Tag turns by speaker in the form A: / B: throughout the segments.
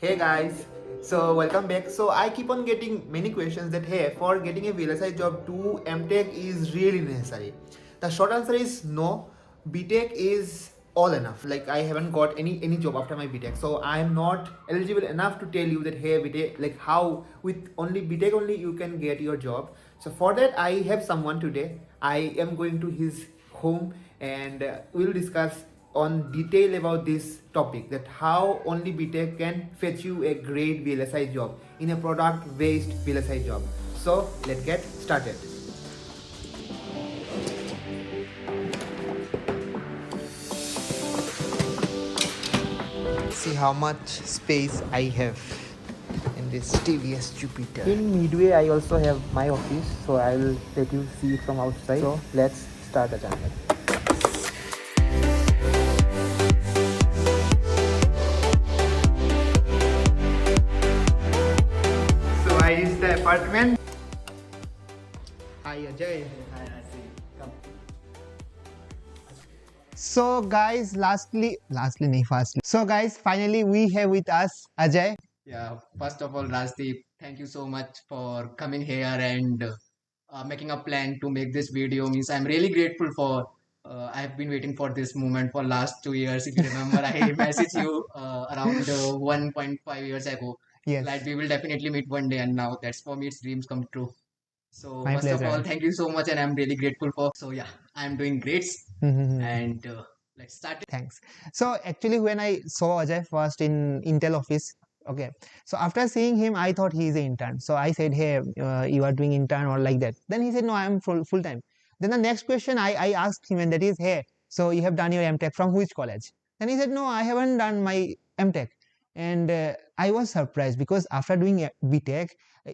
A: Hey guys, so welcome back. So I keep on getting many questions that hey, for getting a VLSI job, do MTech is really necessary? The short answer is no. BTech is all enough. Like I haven't got any job after my BTech, so I am not eligible enough to tell you that hey BTech, like how with only BTech only you can get your job. So for that I have someone today. I am going to his home and we'll discuss on detail about this topic, that how only BTech can fetch you a great VLSI job in a product based VLSI job. So let's get started. See how much space I have in this TVS Jupiter. In midway I also have my office, so I will let you see it from outside. So let's start the channel. So I reached the apartment. Hi Ajay. So guys, So guys, finally we have with us Ajay.
B: Yeah, first of all, Rajdeep, thank you so much for coming here and making a plan to make this video. Means I'm really grateful for. I've been waiting for this moment for last 2 years. If you remember, I messaged you around 1.5 years ago.
A: Yes.
B: Like we will definitely meet one day, and now that's for me. It's dreams come true. So
A: My
B: first of all,
A: pleasure.
B: thank you so much, and I'm really grateful for. So yeah, I'm doing great, and let's start.
A: Thanks. So actually, when I saw Ajay first in Intel office, okay. So after seeing him, I thought he is an intern. So I said, "Hey, you are doing intern or like that?" Then he said, "No, I am full time." Then the next question I asked him, and that is, "Hey, so you have done your MTech from which college?" Then he said, "No, I haven't done my MTech." And I was surprised because after doing BTech,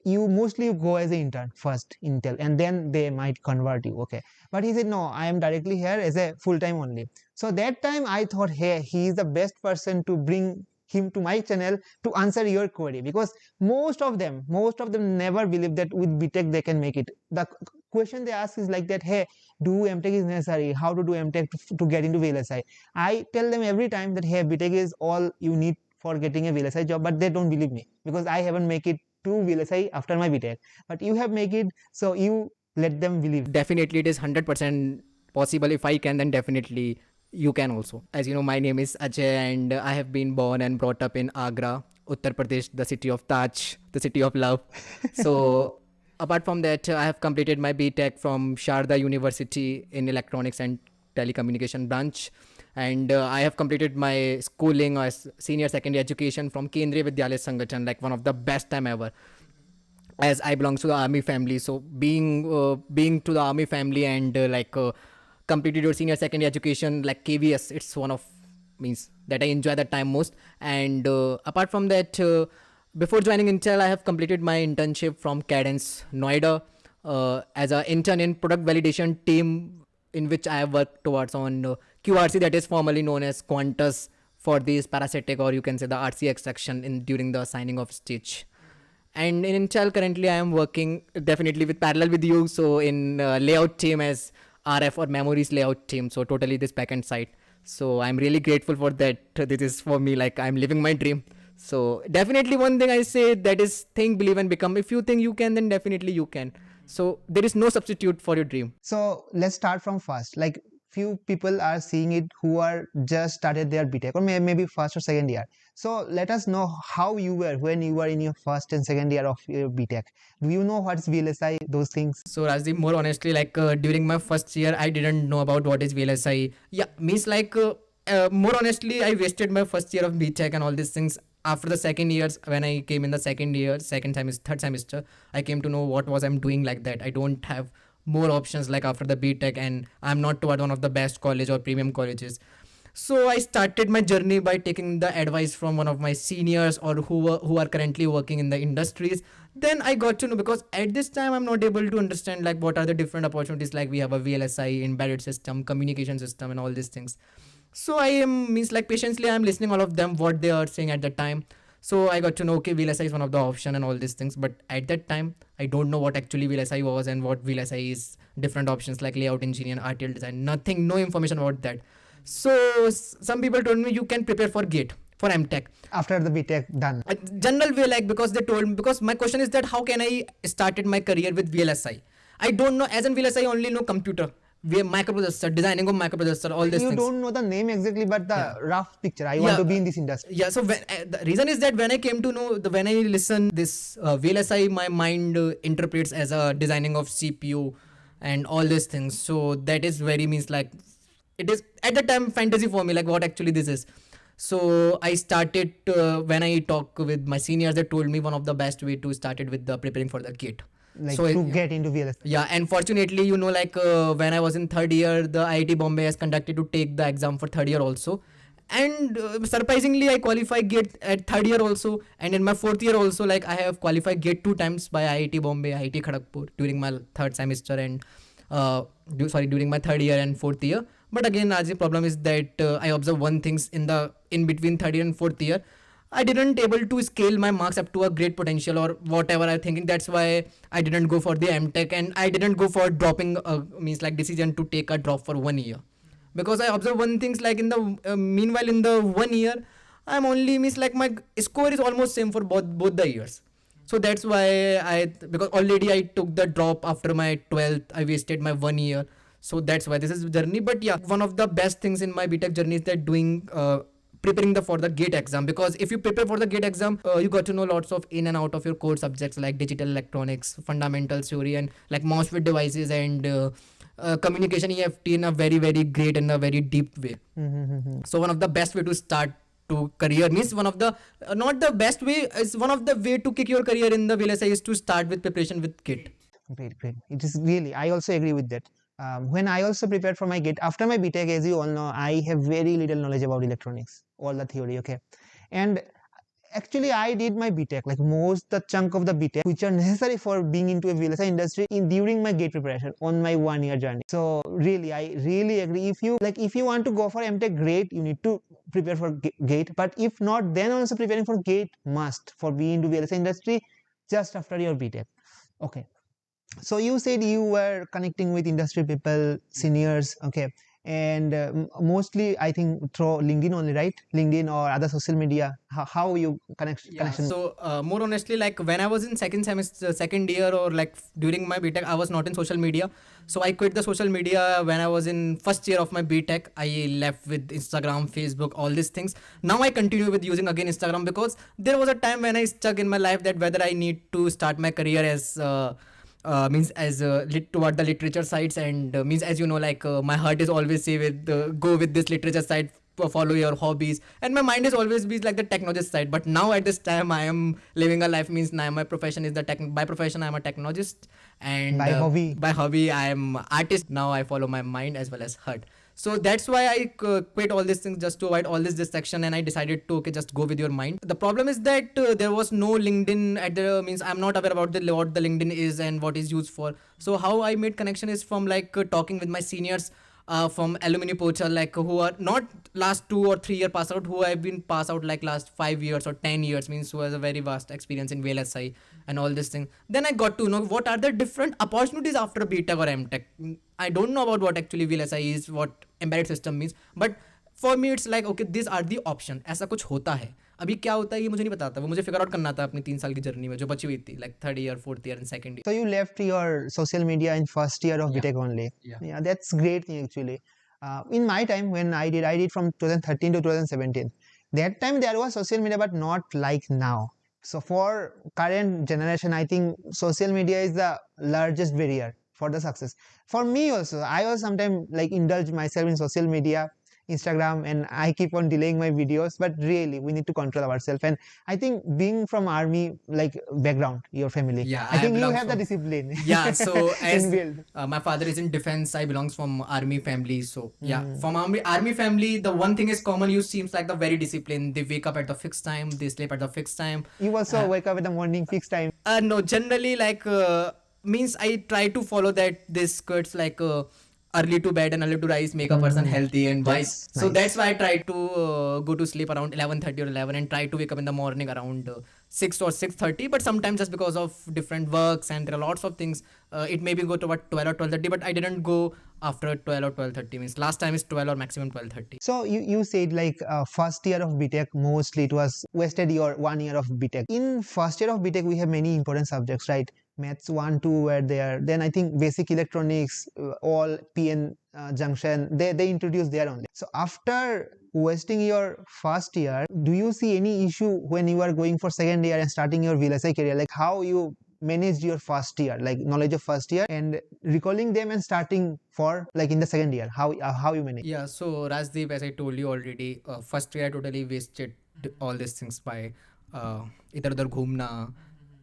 A: you mostly go as an intern first Intel, and then they might convert you. Okay, but he said, "No, I am directly here as a full time only." So that time I thought, hey, he is the best person to bring him to my channel to answer your query, because most of them never believe that with BTech they can make it. The question they ask is like that, hey, do MTech is necessary? How to do MTech to get into VLSI? I tell them every time that hey, BTech is all you need for getting a VLSI job, but they don't believe me because I haven't make it to VLSI after my BTech. But you have make it, so you let them believe.
B: Definitely, it is 100% possible. If I can, then definitely you can also. As you know, my name is Ajay, and I have been born and brought up in Agra, Uttar Pradesh, the city of Taj, the city of love. So, apart from that, I have completed my BTech from Sharda University in Electronics and Telecommunication branch. And I have completed my schooling as senior secondary education from Kendriya Vidyalaya Sangathan, like one of the best time ever, as I belongs to the army family. So being to the army family and completed your senior secondary education like KVS, it's one of means that I enjoy that time most. And apart from that, before joining Intel, I have completed my internship from Cadence Noida as an intern in product validation team, in which I have worked towards on QRC, that is formerly known as Qantas, for this parasitic, or you can say the RC extraction in during the signing off stage. And in Intel, currently I am working definitely with parallel with you. So in layout team as RF or memories layout team. So totally this backend side. So I'm really grateful for that. This is for me like I'm living my dream. So definitely one thing I say, that is think, believe and become. If you think you can, then definitely you can. So there is no substitute for your dream.
A: So let's start from first. Like few people are seeing it who are just started their BTech or maybe first or second year. So let us know how you were when you were in your first and second year of your BTech. Do you know what's VLSI, those things?
B: So Rajdeep, more honestly, like during my first year, I didn't know about what is VLSI. Yeah, means like more honestly, I wasted my first year of BTech and all these things. After the second years, when I came in the second year, second semester, third semester, I came to know what was I'm doing like that. I don't have more options like after the BTech, and I'm not toward one of the best college or premium colleges. So I started my journey by taking the advice from one of my seniors or who are currently working in the industries. Then I got to know, because at this time I'm not able to understand like what are the different opportunities, like we have a VLSI embedded system, communication system, and all these things. So I am means like patiently I'm listening all of them what they are saying at the time. So I got to know, okay, VLSI is one of the option and all these things. But at that time, I don't know what actually VLSI was and what VLSI is. Different options like layout engineer, RTL design, nothing, no information about that. So some people told me you can prepare for GATE. for MTech.
A: After the BTech done.
B: General way, like, because they told me, because my question is that how can I started my career with VLSI? I don't know, as in VLSI only know computer, microprocessor, designing of microprocessor, all these
A: You
B: things.
A: don't know the name exactly, but the
B: Yeah.
A: rough picture. I want to be in this industry.
B: Yeah, so the reason is that when I came to know, when I listen this VLSI, my mind interprets as a designing of CPU and all these things. So that is very means like, it is at the time fantasy for me, like what actually this is. So I started when I talk with my seniors, they told me one of the best way to start it with the preparing for the gate.
A: Like
B: So
A: to get into VLSI.
B: yeah, and fortunately, you know, like when I was in third year, the IIT Bombay has conducted to take the exam for third year also. And surprisingly, I qualified GATE at third year also, and in my fourth year also, like I have qualified GATE 2 times by IIT Bombay, IIT Kharagpur during my third semester and during my third year and fourth year. But again, as the problem is that I observe one things in between third year and fourth year, I didn't able to scale my marks up to a great potential or whatever I'm thinking. That's why I didn't go for the MTech, and I didn't go for dropping means like decision to take a drop for 1 year, because I observe one things like in the meanwhile in the 1 year I'm only means like my score is almost same for both the years. So that's why because already I took the drop after my 12th, I wasted my 1 year. So that's why this is journey. But yeah, one of the best things in my BTech journey is that doing preparing for the GATE exam, because if you prepare for the GATE exam, you got to know lots of in and out of your core subjects like digital electronics, fundamental theory, and like MOSFET devices and communication EFT in a very great and a very deep way. So one of the best way to start to career means one of the not the best way, is one of the way to kick your career in the VLSI is to start with preparation with GATE.
A: Great. It is really, I also agree with that. When I also prepared for my GATE, after my BTech, as you all know, I have very little knowledge about electronics, all the theory, okay? And actually, I did my BTech, like most the chunk of the BTech, which are necessary for being into a VLSI industry during my GATE preparation on my 1 year journey. So really, I really agree. If you want to go for MTech, great, you need to prepare for GATE. But if not, then also preparing for GATE must for being into VLSI industry just after your BTech. Okay. So you said you were connecting with industry people, seniors, okay, and mostly I think through LinkedIn only, right? LinkedIn or other social media. How you connection?
B: So more honestly, like when I was in second semester, second year, or like during my BTech, I was not in social media. So I quit the social media when I was in first year of my BTech. I left with Instagram, Facebook, all these things. Now I continue with using again Instagram, because there was a time when I stuck in my life that whether I need to start my career as means as toward the literature sides, and means as you know, like my heart is always say with go with this literature side, follow your hobbies, and my mind is always be like the technologist side. But now at this time I am living a life, means now my profession is the by profession I am a technologist, and by hobby I am artist. Now I follow my mind as well as heart. So that's why I quit all these things just to avoid all this distraction, and I decided to just go with your mind. The problem is that there was no LinkedIn at the means I'm not aware about what the LinkedIn is and what is used for. So how I made connection is from like talking with my seniors from alumni portal, like who are not last 2 or 3 year pass out, who have been pass out like last 5 years or 10 years, means who has a very vast experience in VLSI and all this thing. Then I got to know what are the different opportunities after BTech or MTech. I don't know about what actually VLSI is, what embedded system means, but for me it's like okay, these are the option, ऐसा कुछ होता है. अभी क्या होता है ये मुझे नहीं पता था, वो मुझे फिगर आउट करना था अपनी 3 साल की जर्नी में जो बची हुई थी, like third year, fourth year and second year.
A: So you left your social media in first year of BTech only. Yeah, that's great thing actually. In my time when I did from 2013 to 2017. That time there was social media, but not like now. So for current generation, I think social media is the largest barrier for the success. For me also, I was sometimes like indulge myself in social media, Instagram, and I keep on delaying my videos, but really we need to control ourselves. And I think being from army like background, your family,
B: Yeah,
A: I think you have the discipline.
B: Yeah, so as
A: inbuilt.
B: my father is in defense, I belongs from army family. So yeah, from army family, the one thing is common. You seems like the very disciplined. They wake up at the fixed time. They sleep at the fixed time.
A: You also wake up in the morning fixed time.
B: No, generally like means I try to follow that this skirts like early to bed and early to rise make a person healthy and wise. So that's why I try to go to sleep around 11:30 or 11 and try to wake up in the morning around 6 or 6:30, but sometimes just because of different works and there are lots of things, it maybe go to about 12 or 12:30, but I didn't go after 12 or 12:30. Means last time is 12 or maximum 12:30.
A: So you said like first year of BTech mostly it was wasted your 1 year of BTech. In first year of BTech we have many important subjects, right? Maths 1, 2 were there. Then I think basic electronics, all PN junction, they introduced there only. So after wasting your first year, do you see any issue when you are going for second year and starting your VLSI career? Like how you managed your first year, like knowledge of first year and recalling them and starting for like in the second year, how you manage?
B: Yeah, so Rajdeep, as I told you already, first year I totally wasted all these things by इधर उधर घूमना,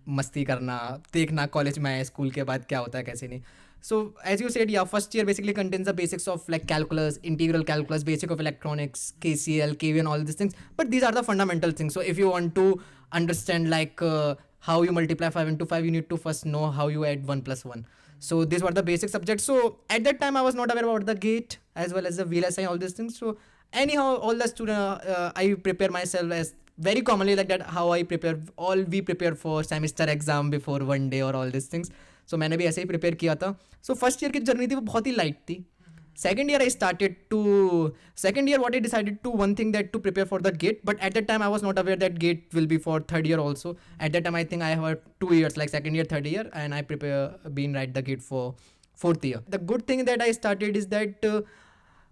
B: मस्ती करना, देखना college में school के बाद क्या होता है कैसे नहीं. So as you said, yeah, first year basically contains the basics of like calculus, integral calculus, basic of electronics, KCL, KV and all these things. But these are the fundamental things. So if you want to understand like how you multiply 5 into 5, you need to first know how you add 1 plus 1. So these were the basic subjects. So at that time I was not aware about the gate as well as the VLSI, all these things. So anyhow, all the student I prepare myself as very commonly like that, how I prepare, all we prepare for semester exam before one day or all these things. So मैंने भी ऐसे ही prepare किया था. So first year की journey थी वो बहुत ही light थी. Second year what I decided to, one thing that to prepare for the gate, but at that time I was not aware that gate will be for third year also. At that time I think I have 2 years like second year, third year, and I been write the gate for fourth year. The good thing that I started is that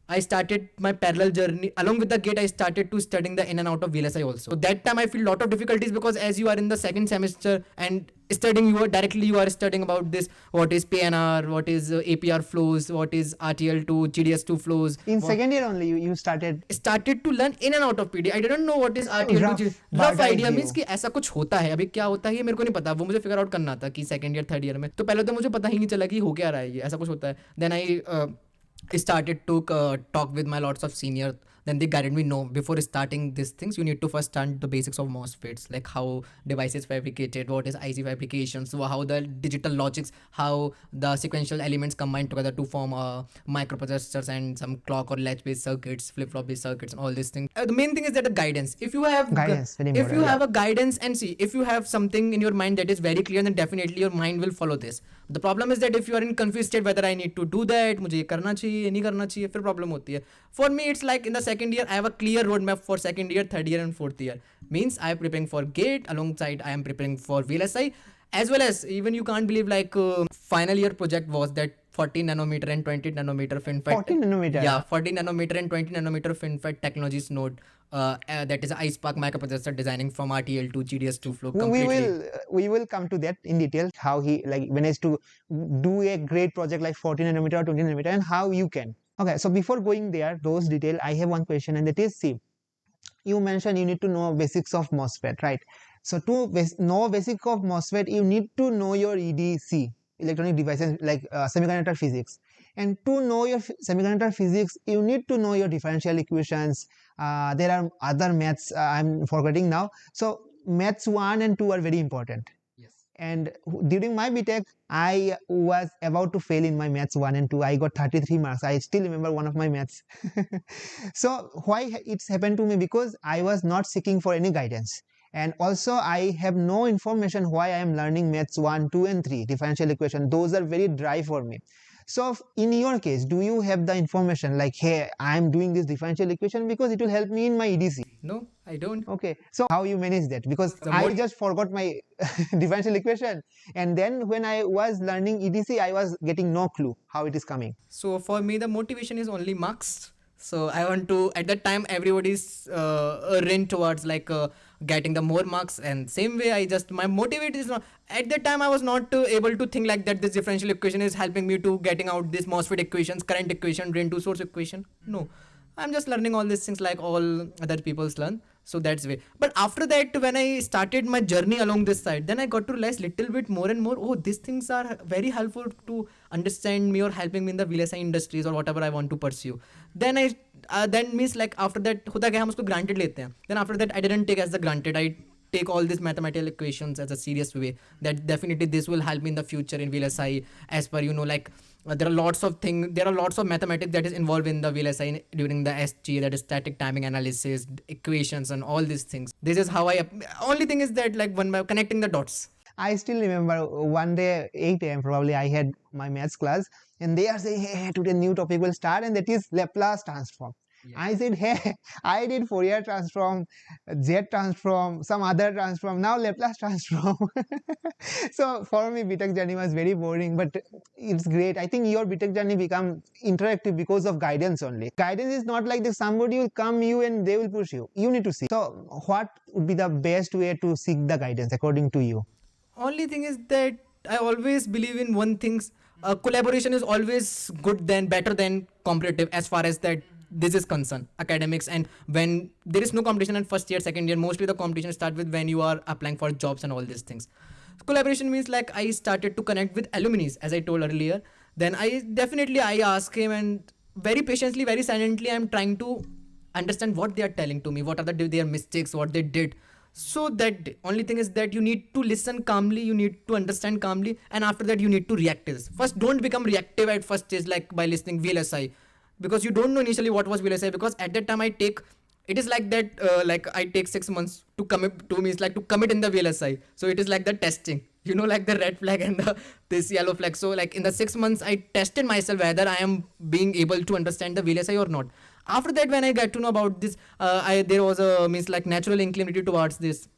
B: I started my parallel journey. Along with the gate, I started to studying the in and out of VLSI also. So that time I feel lot of difficulties because as you are in the second semester and studying, you are studying about this, what is PNR, what is APR flows, what is RTL2, GDS2 flows.
A: In second year only you started
B: to learn in and out of PD. I didn't know what is RTL2. Rough idea means कि ऐसा कुछ होता है. अभी क्या होता है ये मेरे को नहीं पता. वो मुझे फिगर आउट करना था कि सेकंड ईयर थर्ड ईयर में. तो पहले तो मुझे पता ही नहीं चला कि हो क्या रहा है ये, ऐसा कुछ होता है. Then I started to talk with my lots of senior. Then they guided me, no, before starting these things, you need to first learn the basics of MOSFETs, like how devices fabricated, what is IC fabrication, so how the digital logics, how the sequential elements combine together to form microprocessors and some clock or latch based circuits, flip-flop based circuits and all these things. The main thing is that the guidance. If you have a guidance and see, if you have something in your mind that is very clear, then definitely your mind will follow this. The problem is that if you are in confused state whether I need to do that, मुझे ये करना चाहिए, नहीं करना चाहिए, फिर problem होती है. For me, it's like in the second year, I have a clear roadmap for second year, third year, and fourth year. Means I am preparing for GATE, alongside I am preparing for VLSI, as well as even you can't believe like final year project was that 14 nanometer and 20 nanometer FinFET.
A: 14 nanometer?
B: Yeah, 14 nanometer and 20 nanometer FinFET technologies node. That is iSpark microprocessor designing from RTL to GDS2 flow completely.
A: We will come to that in detail, how he like managed to do a great project like 14 nanometer or 20 nanometer and how you can. Okay, so before going there, those detail, I have one question, and that is, see, you mentioned you need to know basics of MOSFET, right? So to know basic of MOSFET, you need to know your EDC, electronic devices, like semiconductor physics. And to know your semiconductor physics, you need to know your differential equations. There are other maths I'm forgetting now. So maths 1 and 2 are very important. And during my BTech, I was about to fail in my maths 1 and 2. I got 33 marks. I still remember one of my maths. So why it's happened to me? Because I was not seeking for any guidance. And also I have no information why I am learning maths 1, 2 and 3, differential equation. Those are very dry for me. So in your case, do you have the information like, hey, I am doing this differential equation because it will help me in my EDC?
B: No, I don't.
A: Okay, so how you manage that? Because I just forgot my differential equation, and then when I was learning EDC, I was getting no clue how it is coming.
B: So for me, the motivation is only marks. So I want to, at that time, everybody's run towards like getting the more marks, and same way I just, my motivate is not, at that time I was not able to think like that this differential equation is helping me to getting out this MOSFET equations, current equation, drain to source equation. No, I'm just learning all these things like all other people's learn. So that's way. But after that, when I started my journey along this side, then I got to realize little bit more and more, oh, these things are very helpful to understand me or helping me in the VLSI industries or whatever I want to pursue. Then then means like after that, होता क्या हम उसको granted लेते हैं. Then after that, I didn't take as the granted. I take all these mathematical equations as a serious way, that definitely this will help me in the future in VLSI. As per like there are lots of things, there are lots of mathematics that is involved in the VLSI during the SG, that is static timing analysis, equations, and all these things. This is how I. Only thing is that like when by connecting the dots.
A: I still remember one day, 8 a.m. probably, I had my maths class, and they are saying, hey, today new topic will start, and that is Laplace transform. Yeah. I said, hey, I did Fourier transform, Z transform, some other transform, now Laplace transform. So for me, BTech journey was very boring, but it's great. I think your BTech journey become interactive because of guidance only. Guidance is not like this, somebody will come you and they will push you. You need to seek. So what would be the best way to seek the guidance according to you?
B: Only thing is that I always believe in one things. Collaboration is always good than better than competitive as far as that this is concerned, academics. And when there is no competition in first year, second year, mostly the competition start with when you are applying for jobs and all these things. Collaboration means like I started to connect with alumni, as I told earlier. Then I ask him, and very patiently, very silently, I'm trying to understand what they are telling to me, what are their mistakes, what they did. So that only thing is that you need to listen calmly, you need to understand calmly, and after that you need to react to this. First, don't become reactive at first stage, like by listening VLSI, because you don't know initially what was VLSI. Because at that time it is like that, like I take 6 months to commit to me. It's like to commit in the VLSI. So it is like the testing, like the red flag and this yellow flag. So like in the 6 months, I tested myself whether I am being able to understand the VLSI or not. After that, when I get to know about this, there was a like natural inclination towards this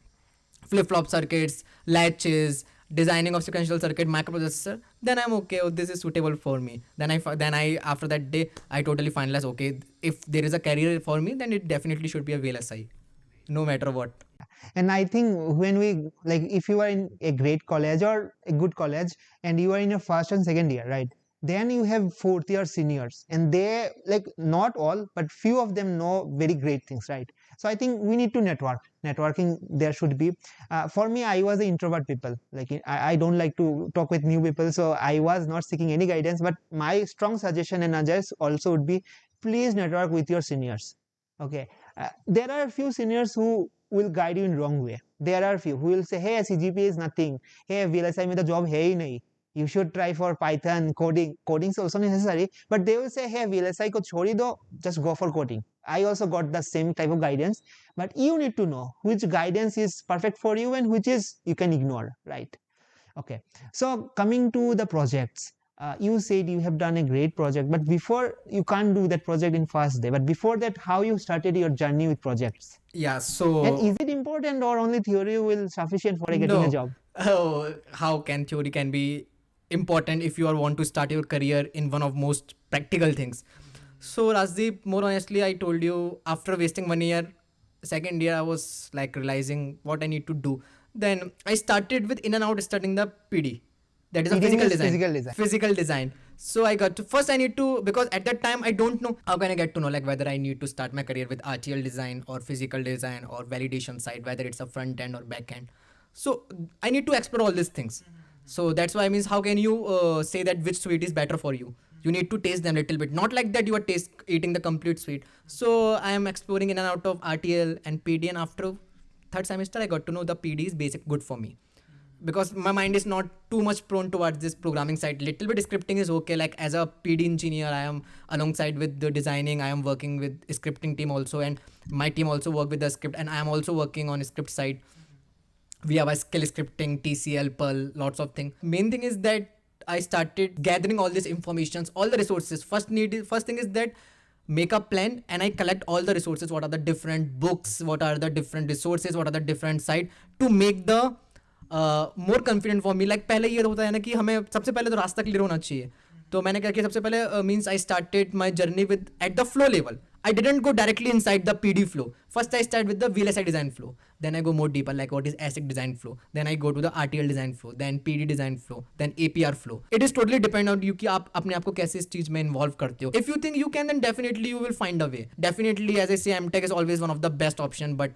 B: flip-flop circuits, latches, designing of sequential circuit, microprocessor. Then I'm okay. Oh, this is suitable for me. Then I after that day, I totally finalized. Okay, if there is a career for me, then it definitely should be a VLSI, no matter what.
A: And I think when we, like, if you are in a great college or a good college and you are in your first and second year, right, then you have fourth year seniors, and they, like, not all but few of them know very great things, right? So I think we need to networking there should be. For me, I was an introvert people, like I don't like to talk with new people, so I was not seeking any guidance. But my strong suggestion and advice also would be, please network with your seniors. Okay, there are a few seniors who will guide you in wrong way. There are few who will say, hey, CGPA is nothing, hey, VLSI mein to job hai hi nahi, you should try for Python. Coding is also necessary, but they will say, hey, VLSI ko chhodi do, just go for coding. I also got the same type of guidance, but you need to know which guidance is perfect for you and which is you can ignore, right? Okay, so coming to the projects, you said you have done a great project, but before, you can't do that project in first day, but before that, how you started your journey with projects?
B: Yeah, so.
A: And is it important or only theory will sufficient for getting a job?
B: Oh, how can theory can be important if you want to start your career in one of most practical things? So Rajdeep, more honestly, I told you, after wasting 1 year, second year, I was like realizing what I need to do. Then I started with in and out studying the PD. That is a
A: PD
B: physical
A: means
B: design.
A: physical design.
B: Physical design. So I got to, first I need to, because at that time I don't know how can I get to know like whether I need to start my career with RTL design or physical design or validation side, whether it's a front end or back end. So I need to explore all these things. So that's why, means how can you say that which sweet is better for you? You need to taste them a little bit, not like that you are eating the complete sweet. So I am exploring in and out of RTL and PD, and after third semester I got to know the PD is basic good for me, because my mind is not too much prone towards this programming side. Little bit scripting is okay. Like as a PD engineer, I am alongside with the designing, I am working with scripting team also, and my team also work with the script, and I am also working on script side. We have a skill scripting, TCL, Perl, lots of things. Main thing is that I started gathering all these informations, all the resources. First thing is that make a plan, and I collect all the resources. What are the different books? What are the different resources? What are the different site to make the more confident for me. Like पहले ये होता है ना कि हमें सबसे पहले तो रास्ता क्लियर होना चाहिए. तो मैंने क्या किया, सबसे पहले means I started my journey with at the flow level. I didn't go directly inside the PD flow. First I start with the VLSI design flow. Then I go more deeper, like what is ASIC design flow. Then I go to the RTL design flow. Then PD design flow. Then APR flow. It is totally depend on you कि आप अपने आप को कैसे इस चीज में involve करते हो. If you think you can, then definitely you will find a way. Definitely, as I say, MTech is always one of the best option, but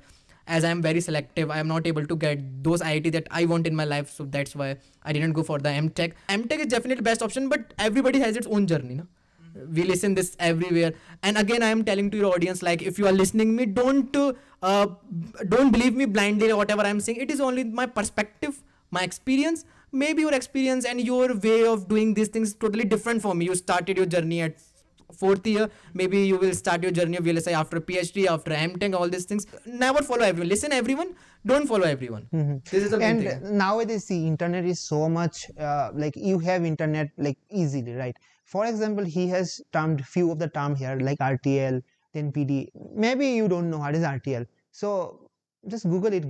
B: as I am very selective, I am not able to get those IIT that I want in my life. So that's why I didn't go for the MTech. MTech is definitely best option, but everybody has its own journey. No? We listen this everywhere. And again, I am telling to your audience, like, if you are listening me, uh, don't believe me blindly whatever I'm saying. It is only my perspective, my experience. Maybe your experience and your way of doing these things is totally different from me. You started your journey at fourth year, maybe you will start your journey of VLSI after PhD, after MTech, all these things. Never follow everyone. Listen everyone, don't follow everyone. This is the main
A: And
B: thing.
A: nowadays, see, internet is so much like you have internet like easily, right? For example, he has termed few of the term here like RTL, then PD. Maybe you don't know what is RTL, so just Google it.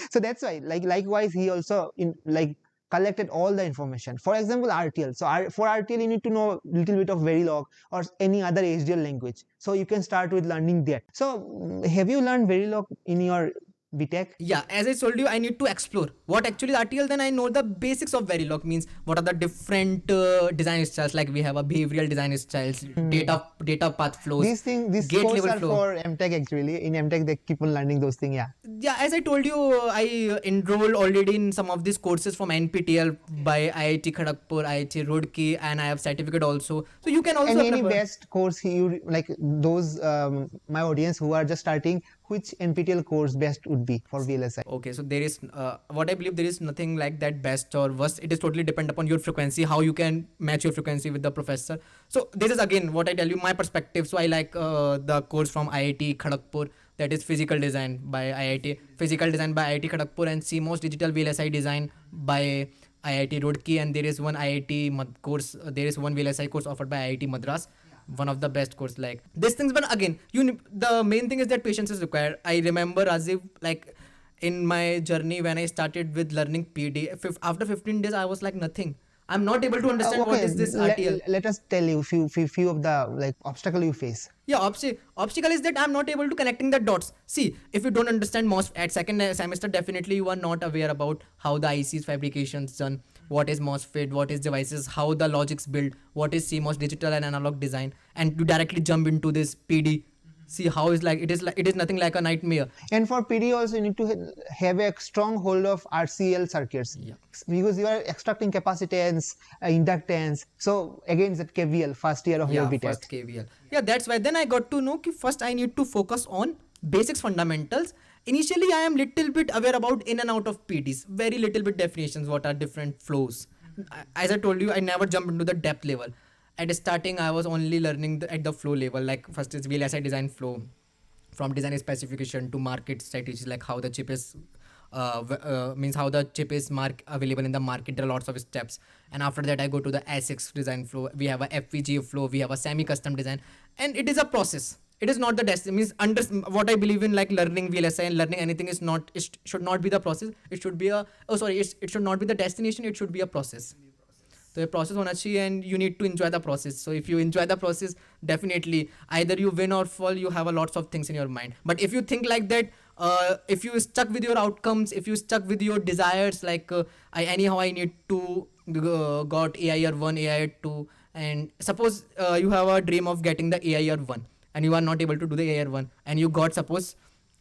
A: So that's why, like likewise, he also in like collected all the information. For example, RTL. So for RTL, you need to know little bit of Verilog or any other HDL language. So you can start with learning that. So have you learned Verilog in your BTech?
B: Yeah, as I told you, I need to explore what actually is RTL. Then I know the basics of Verilog, means what are the different design styles. Like we have a behavioral design styles, data path flows,
A: These
B: gate
A: courses
B: level
A: are
B: flow.
A: for MTech actually. In MTech, they keep on learning those things. Yeah.
B: Yeah, as I told you, I enrolled already in some of these courses from NPTEL by IIT Kharagpur, IIT Roorkee, and I have certificate also. So you can also apply
A: Any
B: for.
A: best course you like those my audience who are just starting, which NPTEL course best would be for VLSI?
B: Okay, so there is what I believe, there is nothing like that best or worst. It is totally depend upon your frequency, how you can match your frequency with the professor. So this is again what I tell you, my perspective. So I like the course from IIT Kharagpur, that is physical design by IIT, physical design by IIT Kharagpur, and CMOS digital VLSI design by IIT Roorkee, and there is one course, there is one VLSI course offered by IIT Madras, one of the best course like these things. But again, the main thing is that patience is required. I remember as if like in my journey when I started with learning PD, after 15 days I was like nothing. I'm not able to understand what
A: Okay,
B: is this RTL.
A: let us tell you few of the like obstacle you face.
B: Yeah, obstacle is that I'm not able to connecting the dots. See, if you don't understand MOS at second semester, definitely you are not aware about how the IC's fabrications done, what is MOSFET, what is devices, how the logics built, what is CMOS digital and analog design, and you directly jump into this PD. See how is like it is nothing like a nightmare.
A: And for PD also, you need to have a strong hold of RCL circuits,
B: Yeah.
A: because you are extracting capacitance, inductance. So again, it's at KVL first year of your
B: Yeah,
A: BTech.
B: first KVL. Yeah, that's why then I got to know that first I need to focus on basics fundamentals. Initially I am little bit aware about in and out of PDs, very little bit definitions, what are different flows. As I told you, I never jumped into the depth level. At the starting I was only learning at the flow level, like first is VLSI design flow, from design specification to market strategies, like how the chip is means how the chip is available in the market. There are lots of steps, and after that I go to the ASICs design flow. We have a FPGA flow, we have a semi custom design, and it is a process. It is not the destiny. Means what I believe in, like learning VLSI and learning anything is not, it should not be the process. It should be a, oh sorry, it should not be the destination. It should be a process. तो ये process होना चाहिए, and you need to enjoy the process. So if you enjoy the process, definitely either you win or fall, you have a lots of things in your mind. But if you think like that, if you stuck with your outcomes, if you stuck with your desires, like I need to got AIR 1, AIR 2, and suppose you have a dream of getting the AIR 1 and you are not able to do the AIR 1, and you got, suppose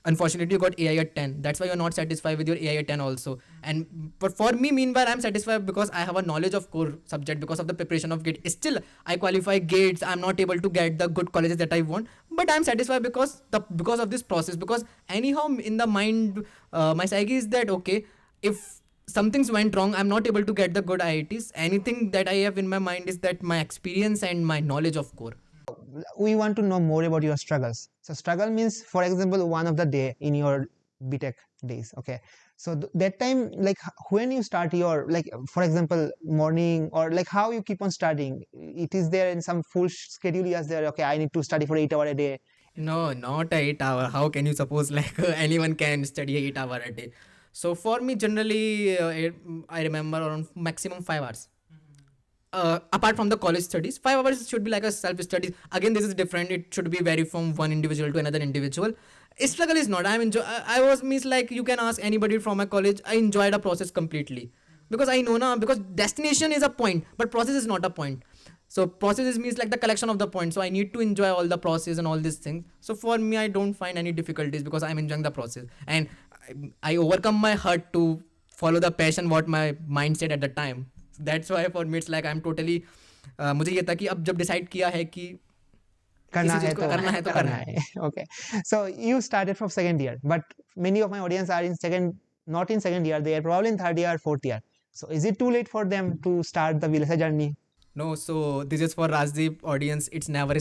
B: unfortunately you got AI at 10, that's why you're not satisfied with your AI at 10 also. And but for me, meanwhile, I'm satisfied because I have a knowledge of core subject because of the preparation of gate. Still I qualify gates, I'm not able to get the good colleges that I want, but I'm satisfied because of this process. Because anyhow in the mind, my psyche is that okay, if something's went wrong, I'm not able to get the good IITs, anything that I have in my mind is that my experience and my knowledge of core.
A: We want to know more about your struggles. So struggle means, for example, one of the day in your BTech days. Okay. So that time, like when you start your, like for example, morning, or like how you keep on studying, it is there in some full schedule. Is there, okay, I need to study for 8 hours a day.
B: No, not a 8 hour. How can you suppose like anyone can study 8 hour a day? So for me, generally, I remember around maximum 5 hours. Apart from the college studies, 5 hours should be like a self studies. Again, this is different. It should be vary from one individual to another individual. Struggle is not. I was means like you can ask anybody from my college. I enjoyed the process completely because I know now, because destination is a point, but process is not a point. So process is means like the collection of the points. So I need to enjoy all the process and all these things. So for me, I don't find any difficulties because I'm enjoying the process, and I overcome my heart to follow the passion what my mind said at the time. That's why for me it's like I'm totally मुझे ये था कि अब जब decide किया है कि
A: करना
B: किसी
A: है
B: चीज को
A: तो
B: करना है तो करना है.
A: Okay, so you started from second year, but many of my audience are in second, not in second year, they are probably in third year or fourth year. So is it too late for them to start the VLSI journey?
B: No, so this is for Rajdeep audience. It's never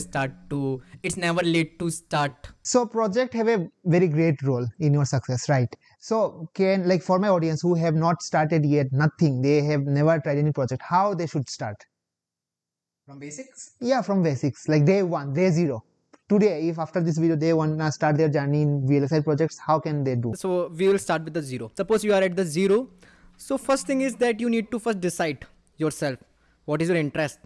B: late to start.
A: So project have a very great role in your success, right? So can, like, for my audience who have not started yet, nothing, they have never tried any project, how they should start?
B: From basics?
A: Yeah, from basics, like day one, day zero. Today, if after this video they want to start their journey in VLSI projects, how can they do?
B: So we will start with the zero. Suppose you are at the zero. So first thing is that you need to first decide yourself what is your interest.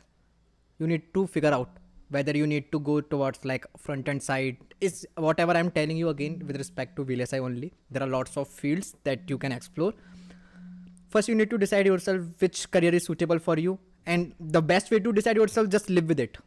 B: You need to figure out whether you need to go towards like front end side. Is whatever I'm telling you again with respect to VLSI only. There are lots of fields that you can explore. First you need to decide yourself which career is suitable for you, and the best way to decide yourself, just live with it.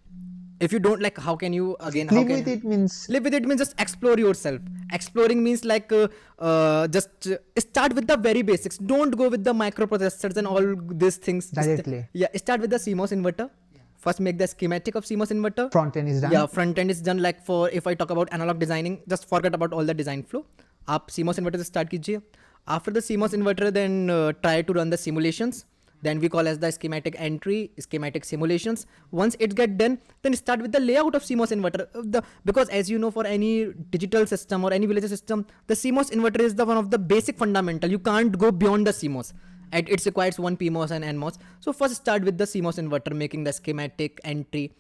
B: If you don't, like, how can you again
A: Live with it means
B: live with it means just explore yourself. Exploring means like just start with the very basics. Don't go with the microprocessors and all these things
A: directly.
B: Yeah, start with the CMOS inverter. First make the schematic of CMOS inverter.
A: Front end is done.
B: Yeah, front end is done. Like, for if I talk about analog designing, just forget about all the design flow. आप CMOS inverter से start कीजिए. After the CMOS inverter, then try to run the simulations. Then we call as the schematic entry, schematic simulations. Once it get done, then start with the layout of CMOS inverter. Because as you know, for any digital system or any village system, the CMOS inverter is the one of the basic fundamental. You can't go beyond the CMOS. And it requires one PMOS and NMOS. So first start with the CMOS inverter, making the schematic entry,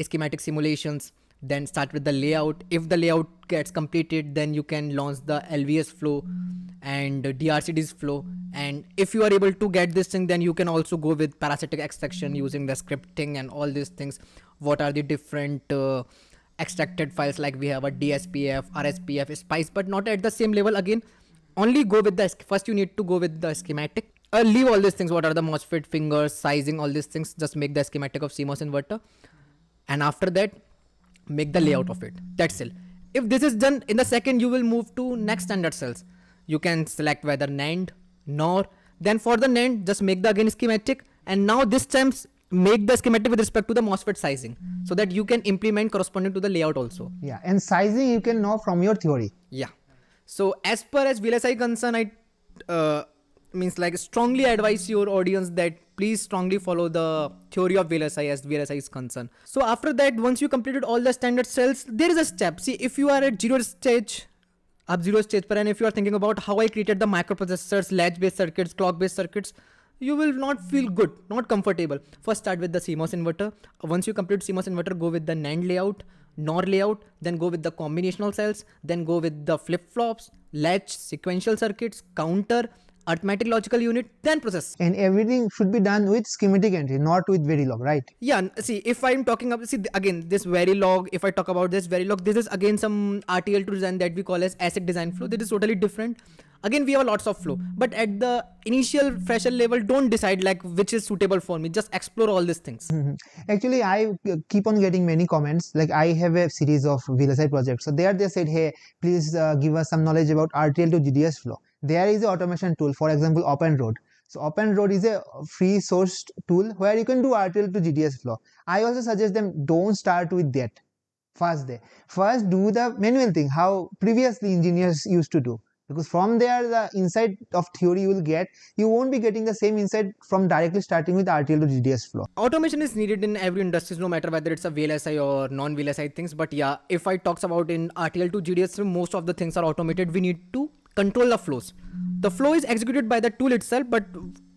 B: schematic simulations. Then start with the layout. If the layout gets completed, then you can launch the LVS flow and DRCD's flow. And if you are able to get this thing, then you can also go with parasitic extraction using the scripting and all these things. What are the different extracted files? Like we have a DSPF, RSPF, SPICE, but not at the same level again. Only go with the first. You need to go with the schematic. Leave all these things. What are the MOSFET fingers, sizing, all these things. Just make the schematic of CMOS inverter, and after that, make the layout of it. That's it. If this is done, in the second you will move to next standard cells. You can select whether NAND, NOR. Then for the NAND, just make the again schematic, and now this time make the schematic with respect to the MOSFET sizing, so that you can implement corresponding to the layout also.
A: Yeah, and sizing you can know from your theory.
B: Yeah. So as per as VLSI concern, I means like strongly advise your audience that please strongly follow the theory of VLSI as VLSI is concerned. So after that, once you completed all the standard cells, there is a step. See, if you are at zero stage, up zero stage per, and if you are thinking about how I created the microprocessors, latch based circuits, clock based circuits, you will not feel good, not comfortable. First start with the CMOS inverter. Once you complete CMOS inverter, go with the NAND layout, NOR layout, then go with the combinational cells, then go with the flip-flops, latch, sequential circuits, counter, arithmetic logical unit, then process.
A: And everything should be done with schematic entry, not with Verilog, right?
B: Yeah, see, if I'm talking about, see, again, this Verilog, if I talk about this Verilog, this is again some RTL to design that we call as ASIC design flow. This is totally different. Again, we have lots of flow, but at the initial fresher level, don't decide like which is suitable for me. Just explore all these things.
A: Actually, I keep on getting many comments. Like, I have a series of VLSI projects. So there they said, hey, please give us some knowledge about RTL to GDS flow. There is an automation tool, for example, OpenRoad. So OpenRoad is a free sourced tool where you can do RTL to GDS flow. I also suggest them, don't start with that. First do the manual thing, how previously engineers used to do. Because from there, the insight of theory you will get, you won't be getting the same insight from directly starting with RTL to GDS flow.
B: Automation is needed in every industry, no matter whether it's a VLSI or non-VLSI things. But yeah, if I talks about in RTL to GDS, most of the things are automated. We need to control the flows. The flow is executed by the tool itself, but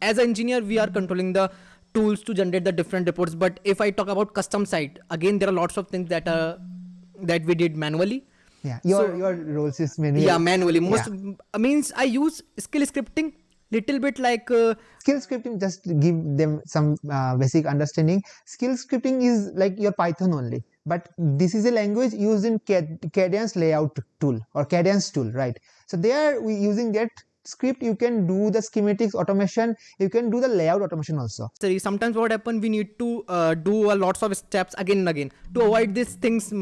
B: as an engineer, we are controlling the tools to generate the different reports. But if I talk about custom side, again, there are lots of things that we did manually.
A: Yeah, your roles is manually.
B: Yeah, manually. Most means I use skill scripting, little bit like
A: skill scripting. Just give them some basic understanding. Skill scripting is like your Python only, but this is a language used in Cadence layout tool or Cadence tool, right? So there we using that script, you can do the schematics automation, you can do the layout automation also.
B: Sometimes what happen, we need to do a lots of steps again and again to avoid these things.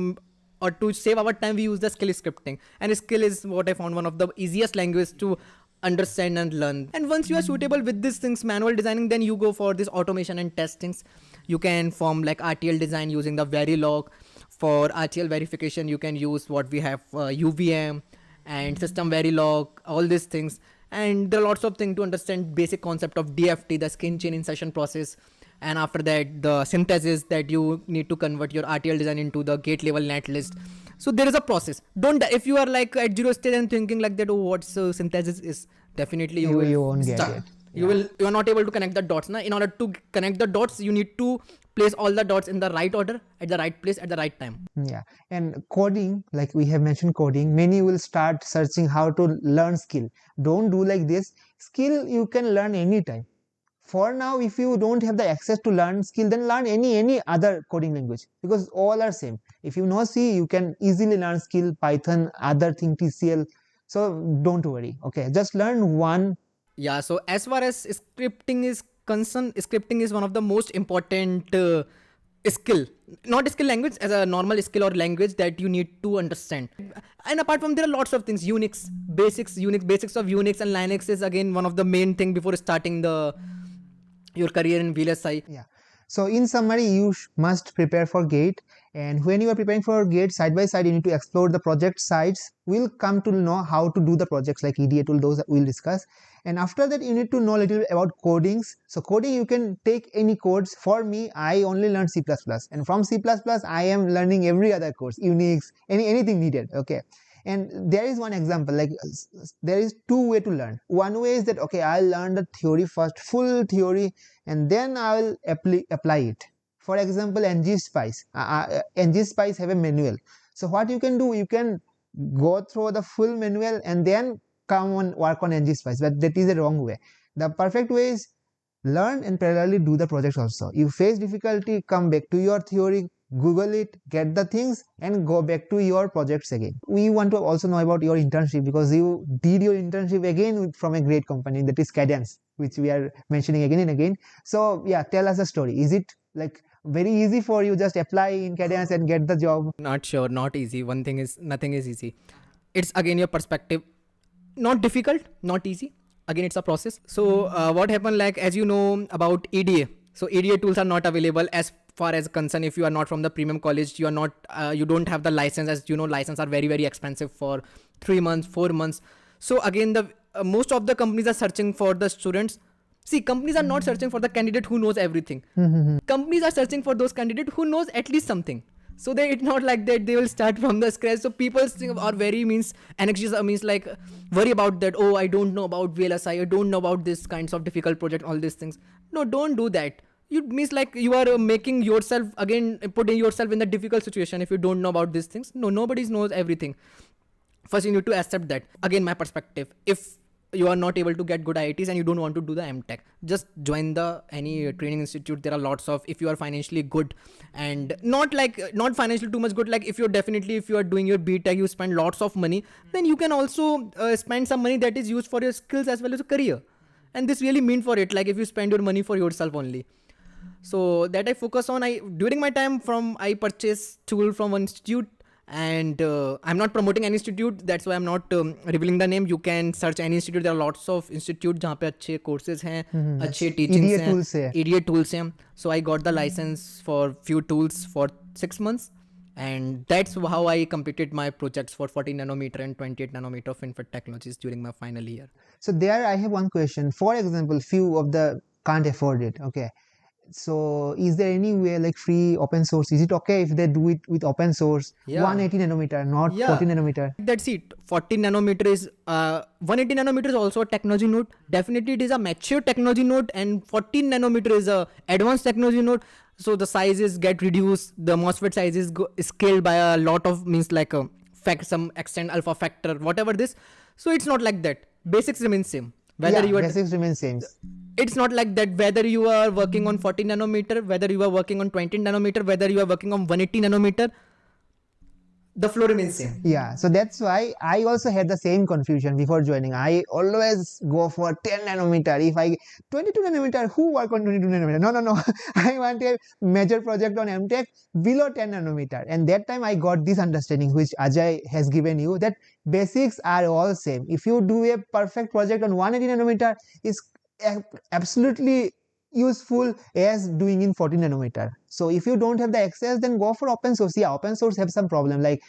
B: Or to save our time, we use the skill scripting, and skill is what I found one of the easiest language to understand and learn. And once you are suitable with these things, manual designing, then you go for this automation and testings. You can form like RTL design using the Verilog. For RTL verification, you can use what we have, UVM and system Verilog, all these things. And there are lots of things to understand basic concept of DFT, the skin chain insertion process. And after that, the synthesis that you need to convert your RTL design into the gate level net list. So there is a process. Don't, if you are like at zero stage and thinking like that, oh, what's synthesis is, definitely you will
A: won't get
B: stuck.
A: it.
B: You are not able to connect the dots. Na? In order to connect the dots, you need to place all the dots in the right order, at the right place, at the right time.
A: Yeah, and coding, like we have mentioned coding, many will start searching how to learn skill. Don't do like this. Skill you can learn anytime. For now, if you don't have the access to learn skill, then learn any other coding language, because all are same. If you know C, you can easily learn skill, Python, other thing, TCL. So don't worry. Okay, just learn one.
B: Yeah, so as far as scripting is concerned, scripting is one of the most important skill, not skill language, as a normal skill or language that you need to understand. And apart from, there are lots of things. Unix basics, basics of Unix and Linux is again one of the main thing before starting your career in VLSI.
A: Yeah. So in summary, you must prepare for GATE, and when you are preparing for GATE, side by side you need to explore the project sites. We'll come to know how to do the projects like EDA tool, those that we'll discuss. And after that, you need to know a little bit about codings. So coding, you can take any codes. For me, I only learned C++, and from C++ I am learning every other course, Unix, anything needed. Okay. And there is one example, like there is two way to learn. One way is that, okay, I'll learn the theory first, full theory, and then I'll apply it. For example, ngSpice. ngSpice have a manual. So what you can do, you can go through the full manual and then come and work on ngSpice, but that is the wrong way. The perfect way is learn and parallelly do the projects also. You face difficulty, come back to your theory, Google it, get the things, and go back to your projects again. We want to also know about your internship, because you did your internship again from a great company, that is Cadence, which we are mentioning again and again. So yeah, tell us a story. Is it like very easy for you, just apply in Cadence and get the job?
B: Not sure, not easy. One thing is, nothing is easy. It's again your perspective. Not difficult, not easy. Again, it's a process. So what happened, like as you know about EDA. So EDA tools are not available as far as concern. If you are not from the premium college, you are not, you don't have the license. As you know, license are very, very expensive for 3 months, 4 months. So again, the most of the companies are searching for the students. See, companies are not searching for the candidate who knows everything. Companies are searching for those candidates who knows at least something. So it's not like that they will start from the scratch. So people are very anxious, means like worry about that. Oh, I don't know about VLSI. I don't know about this kinds of difficult project, all these things. No, don't do that. You means like you are making yourself, again, putting yourself in the difficult situation if you don't know about these things. No, nobody knows everything. First, you need to accept that. Again, my perspective. If you are not able to get good IITs and you don't want to do the MTech, just join any training institute. There are lots of, if you are financially good and not financially too much good, like if you are doing your BTech, you spend lots of money, then you can also spend some money that is used for your skills as well as a career. And this really mean for it, like if you spend your money for yourself only. So that I focus on. During my time I purchased tool from one institute, and I'm not promoting any institute, that's why I'm not revealing the name. You can search any institute. There are lots of institute जहाँ पे अच्छे courses हैं, अच्छे teachings हैं, EDA tools हैं. So I got the license for few tools for 6 months, and that's how I completed my projects for 14 nanometer and 28 nanometer of infant technologies during my final year.
A: So there I have one question. For example, few of the can't afford it. Okay. So is there any way like free open source? Is it okay if they do it with open source?
B: Yeah.
A: 180 nanometer, not 14 nanometer.
B: That's it. 14 nanometer is 180 nanometer is also a technology node. Definitely it is a mature technology node, and 14 nanometer is a advanced technology node. So the sizes get reduced. The MOSFET size is scaled by a lot of, means like some extent alpha factor, whatever this. So it's not like that. Basics remain same.
A: Basics remain same.
B: It's not like that. Whether you are working on 14 nanometer, whether you are working on 20 nanometer, whether you are working on 180 nanometer, the flow remains same.
A: Yeah, so that's why I also had the same confusion before joining. I always go for 10 nanometer. If I 22 nanometer, who work on 22 nanometer? No, no, no. I want a major project on MTech below 10 nanometer. And that time I got this understanding, which Ajay has given you, that basics are all same. If you do a perfect project on 180 nanometer, it's absolutely useful as doing in 14 nanometer. So if you don't have the access, then go for open source. Yeah, open source have some problem, like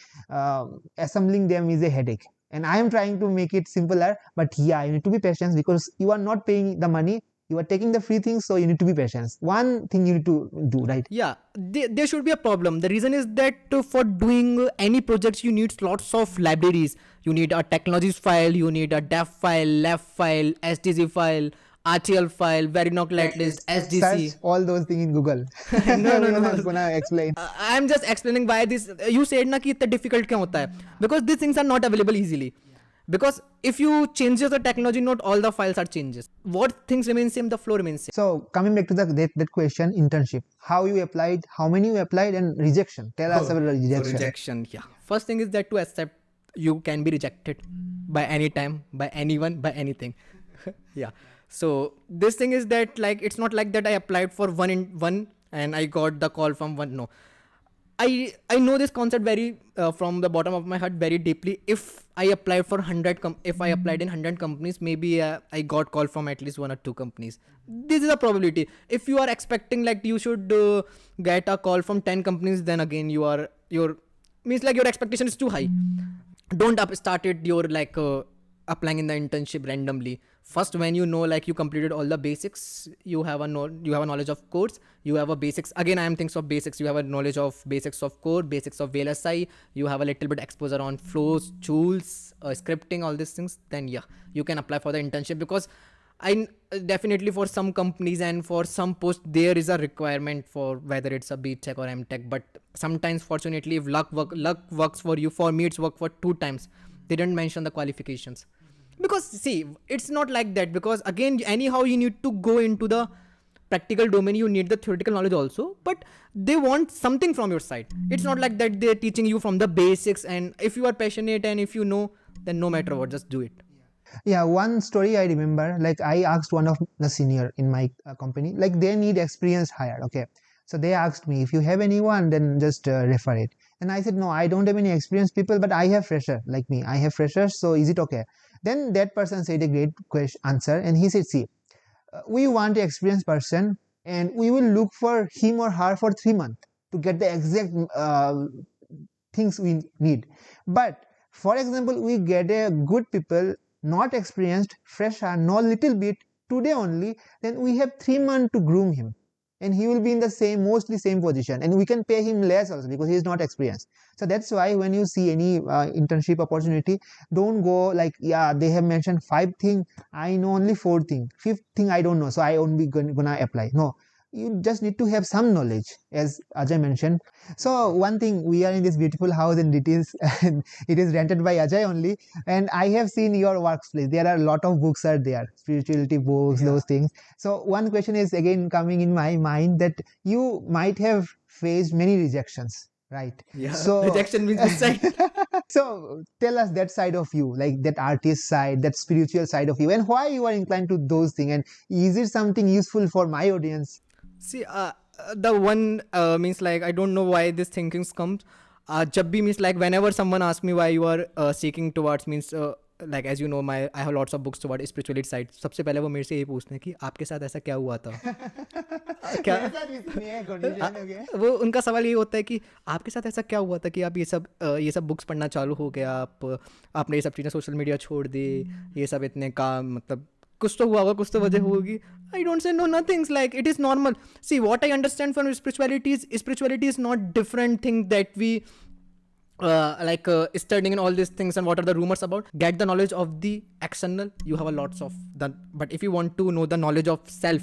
A: assembling them is a headache, and I am trying to make it simpler, but yeah, you need to be patient because you are not paying the money, you are taking the free things, so you need to be patient. One thing you need to do, right?
B: Yeah, there should be a problem. The reason is that for doing any projects, you need lots of libraries. You need a technologies file, you need a dev file, left file, SDG file, RTL file, Verilog lightlist, SDC.
A: Search all those things in Google.
B: No,
A: We
B: no,
A: are
B: no.
A: not gonna explain.
B: I'm just explaining why this. You said ना कि इतना difficult क्यों होता है? Because these things are not available easily. Because if you changes the technology, not all the files are changes. What things remain same, the flow remains same.
A: So coming back to that question, internship, how you applied, how many you applied, and rejection, tell us about rejection.
B: Rejection, yeah. First thing is that to accept you can be rejected by any time, by anyone, by anything. Yeah. So this thing is that like it's not like that I applied for one and I got the call from one. No, I know this concept very from the bottom of my heart very deeply. If I applied for 100 if I applied in 100 companies, maybe I got call from at least 1 or 2 companies. This is a probability. If you are expecting like you should get a call from 10 companies, then again your means like your expectation is too high. Don't start it your like applying in the internship randomly. First, when you know like you completed all the basics, you have a knowledge of codes, you have a basics. Again, I am thinking of basics. You have a knowledge of basics of core, basics of VLSI. You have a little bit exposure on flows, tools, scripting, all these things. Then yeah, you can apply for the internship because I definitely for some companies and for some posts there is a requirement for whether it's a BTech or MTech. But sometimes, fortunately, if luck works for you, for me it's worked for 2 times. They didn't mention the qualifications. Because see, it's not like that, because again anyhow you need to go into the practical domain, you need the theoretical knowledge also, but they want something from your side. It's not like that they're teaching you from the basics, and if you are passionate and if you know, then no matter what, just do it.
A: Yeah, one story I remember, like I asked one of the senior in my company, like they need experienced hire, okay, so they asked me, if you have anyone, then just refer it. And I said, no, I don't have any experienced people, but I have fresher like me, I have freshers, so is it okay? Then that person said a great answer, and he said, see, we want an experienced person, and we will look for him or her for 3 months to get the exact things we need. But for example, we get a good people, not experienced, fresher, know little bit today only, then we have 3 months to groom him, and he will be in the mostly same position, and we can pay him less also because he is not experienced. So that's why when you see any internship opportunity, don't go like, yeah, they have mentioned 5 things, I know only 4 things, 5th thing I don't know, so I only gonna apply. No, you just need to have some knowledge, as Ajay mentioned. So one thing, we are in this beautiful house, and it is it is rented by Ajay only, and I have seen your workplace, there are a lot of books are there, spirituality books, those things. So one question is again coming in my mind, that you might have faced many rejections, right?
B: Yeah.
A: So
B: Rejection means inside.
A: so tell us that side of you, like that artist side, that spiritual side of you, and why you are inclined to those things, and is it something useful for my audience?
B: See, the one means like I don't know why this thinking comes. Jab bhi means like whenever someone asks me why you are seeking towards means like as you know I have lots of books towards spirituality side. सबसे पहले वो मेरे से ये पूछते हैं कि आपके साथ ऐसा क्या हुआ था? क्या वो उनका सवाल ये होता है कि आपके साथ ऐसा क्या हुआ था कि आप ये सब बुक्स पढ़ना चालू हो गया, आपने ये सब चीज़ें सोशल मीडिया छोड़ दी, ये सब इतने काम मतलब कुछ तो हुआ होगा, कुछ तो वजह होगी. I don't say no, nothing. Like it is normal. See, what I understand from spirituality is not different thing that we studying and all these things and what are the rumors about. Get the knowledge of the external. You have a lots of that, but if you want to know the knowledge of self,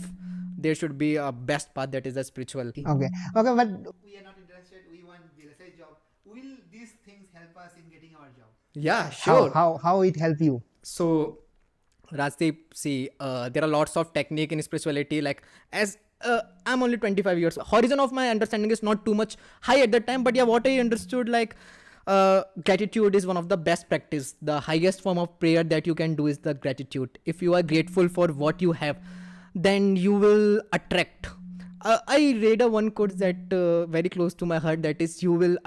B: there should be a best path, that is the spiritual.
A: Okay, but we are not interested. We want VLSI job. Will these things help us in getting our job?
B: Yeah, sure.
A: How it help you?
B: So, Rajdeep, see, there are lots of technique in spirituality. Like as I'm only 25 years, horizon of my understanding is not too much high at that time. But yeah, what I understood, like gratitude is one of the best practice. The highest form of prayer that you can do is the gratitude. If you are grateful for what you have, then you will attract. I read a one quote that very close to my heart, that is, you will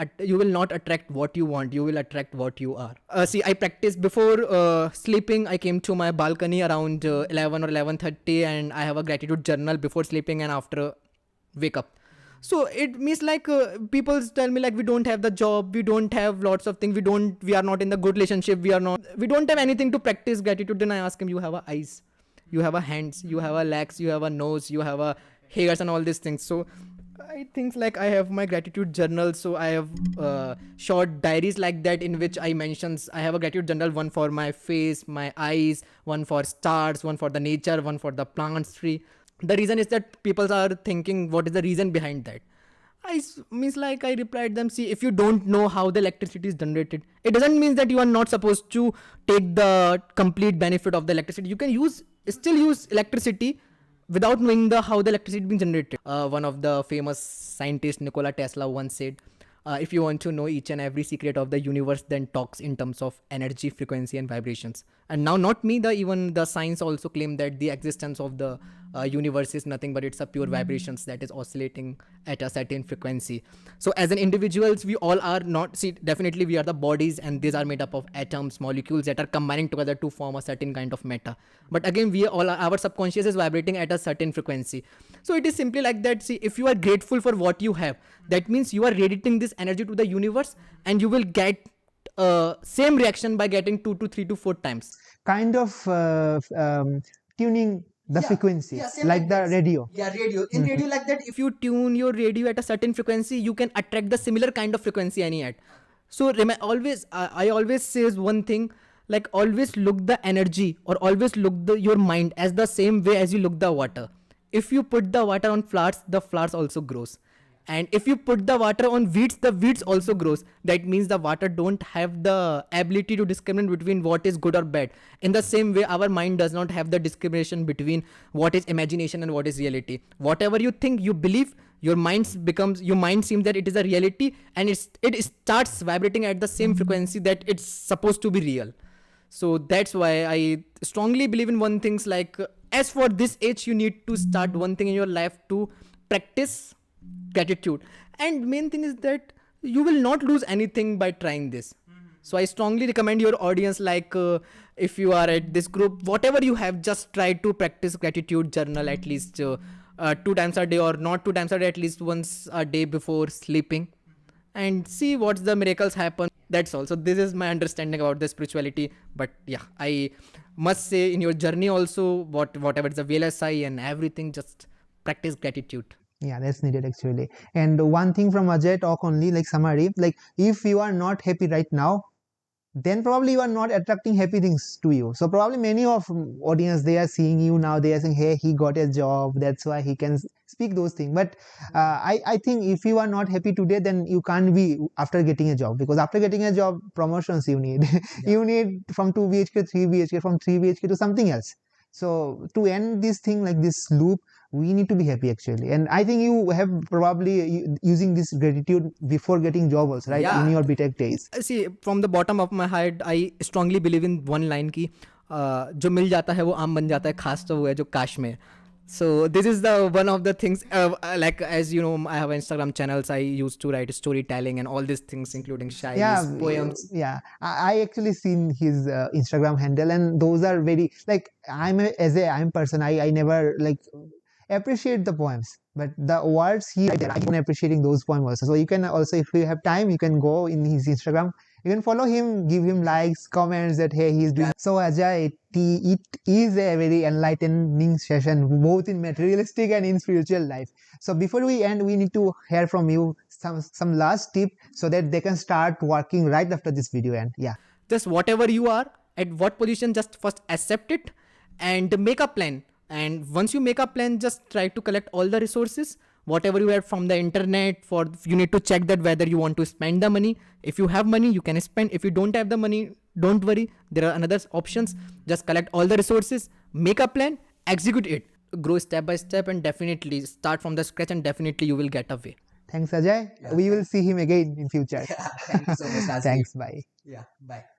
B: not attract what you want, you will attract what you are. See, I practice before sleeping. I came to my balcony around 11 or 11:30, and I have a gratitude journal before sleeping and after wake up. So it means like people tell me like we don't have the job, we don't have lots of things, we are not in the good relationship, we don't have anything to practice gratitude. Then I ask him, you have a eyes, you have a hands, you have a legs, you have a nose, you have a hairs and all these things. So I think like I have my gratitude journal. So I have short diaries like that in which I mentions, I have a gratitude journal, one for my face, my eyes, one for stars, one for the nature, one for the plants tree. The reason is that people are thinking what is the reason behind that. Means like I replied them, see, if you don't know how the electricity is generated, it doesn't mean that you are not supposed to take the complete benefit of the electricity. You can still use electricity without knowing the how the electricity is being generated. One of the famous scientists, Nikola Tesla, once said, if you want to know each and every secret of the universe, then talks in terms of energy, frequency, and vibrations. And now, not me, even the science also claim that the existence of the universe is nothing but it's a pure vibrations that is oscillating at a certain frequency. So as an individuals, we all are not, see, definitely we are the bodies, and these are made up of atoms, molecules that are combining together to form a certain kind of matter. But again, we all are, our subconscious is vibrating at a certain frequency. So it is simply like that. See, if you are grateful for what you have, that means you are radiating this energy to the universe, and you will get same reaction by getting 2 to 3 to 4 times.
A: Kind of tuning the frequency, like the radio.
B: Yeah, radio. In radio, like that, if you tune your radio at a certain frequency, you can attract the similar kind of frequency any at. So always, I always says one thing, like always look the energy, or always look your mind as the same way as you look the water. If you put the water on flowers, the flowers also grows. And if you put the water on weeds, the weeds also grows. That means the water don't have the ability to discriminate between what is good or bad. In the same way, our mind does not have the discrimination between what is imagination and what is reality. Whatever you think, you believe, your mind seems that it is a reality, and it starts vibrating at the same frequency that it's supposed to be real. So that's why I strongly believe in one thing's like, as for this age, you need to start one thing in your life to practice gratitude. And main thing is that you will not lose anything by trying this. So I strongly recommend your audience, like if you are at this group, whatever you have, just try to practice gratitude journal at least 2 times a day, or not 2 times a day, at least once a day before sleeping, and see what the miracles happen. That's all. So this is my understanding about the spirituality. But yeah, I must say, in your journey also, whatever it's the VLSI and everything, just practice gratitude.
A: Yeah, that's needed actually. And one thing from Ajay talk only, like summary, like if you are not happy right now, then probably you are not attracting happy things to you. So probably many of audience, they are seeing you now, they are saying, hey, he got a job, that's why he can speak those things. But I think if you are not happy today, then you can't be after getting a job, because after getting a job, promotions you need. You need from 2 BHK, 3 BHK, from 3 BHK to something else. So to end this thing, like this loop, we need to be happy actually. And I think you have probably using this gratitude before getting job also, right?
B: Yeah.
A: In your BTech days.
B: See, from the bottom of my heart, I strongly believe in one line ki जो मिल जाता है वो आम बन जाता है, खास तो वो है जो काश में. So this is the one of the things, like as you know, I have Instagram channels. I used to write storytelling and all these things, including shairis, poems.
A: Yeah, I actually seen his Instagram handle, and those are very, like, I'm a person, I never like appreciate the poems, but the words he write there, I can appreciating those poems also. So you can also, if you have time, you can go in his Instagram, you can follow him, give him likes, comments that hey, he's doing. So Ajay, it is a very enlightening session, both in materialistic and in spiritual life. So before we end, we need to hear from you some last tip so that they can start working right after this video end. Yeah,
B: just whatever you are, at what position, just first accept it and make a plan. And once you make a plan, just try to collect all the resources, whatever you have from the internet. You need to check that whether you want to spend the money. If you have money, you can spend. If you don't have the money, don't worry, there are another options. Just collect all the resources, make a plan, execute it, grow step by step, and definitely start from the scratch, and definitely you will get a way.
A: Thanks, Ajay.
B: Yeah,
A: We will see him again in future.
B: Thank you so much, Rajdeep.
A: Thanks. Bye.
B: Yeah, bye.